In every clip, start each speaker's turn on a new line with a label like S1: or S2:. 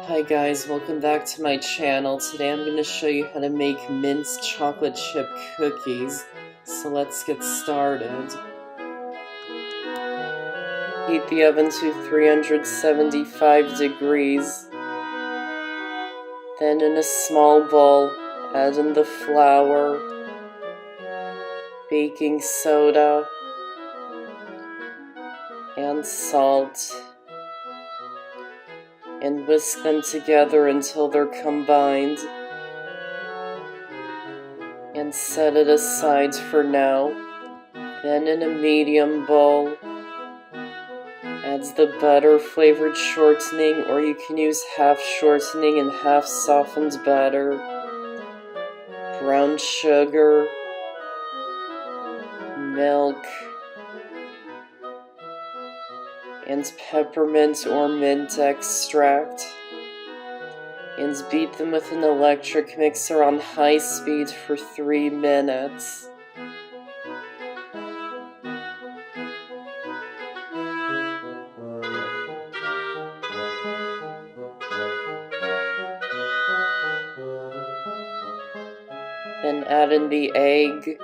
S1: Hi guys, welcome back to my channel. Today I'm going to show you how to make minced chocolate chip cookies. So let's get started. Heat the oven to 375 degrees. Then in a small bowl, add in the flour, baking soda, and salt. And whisk them together until they're combined. And set it aside for now. Then in a medium bowl, add the butter flavored shortening, or you can use half shortening and half softened butter, brown sugar, milk, and peppermint or mint extract, and beat them with an electric mixer on high speed for 3 minutes. Then add in the egg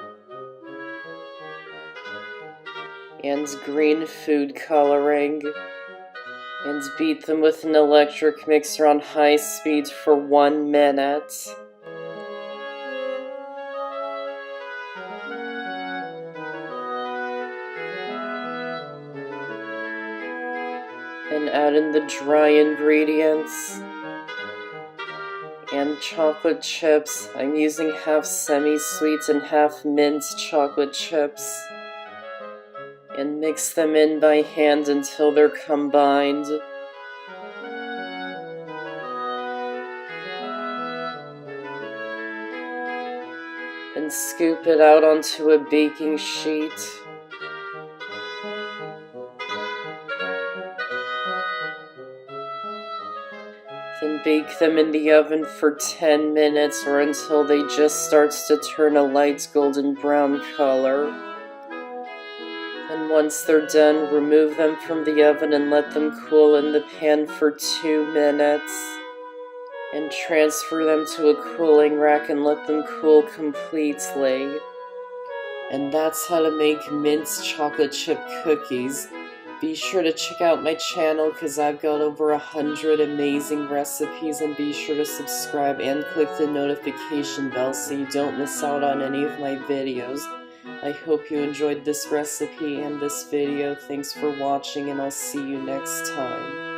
S1: and green food coloring, and beat them with an electric mixer on high speed for 1 minute. Then add in the dry ingredients and chocolate chips. I'm using half semi-sweet and half mint chocolate chips. And mix them in by hand until they're combined. And scoop it out onto a baking sheet. Then bake them in the oven for 10 minutes or until they just start to turn a light golden brown color. And once they're done, remove them from the oven and let them cool in the pan for 2 minutes. And transfer them to a cooling rack and let them cool completely. And that's how to make minced chocolate chip cookies. Be sure to check out my channel because I've got over 100 amazing recipes, and be sure to subscribe and click the notification bell so you don't miss out on any of my videos. I hope you enjoyed this recipe and this video. Thanks for watching, and I'll see you next time.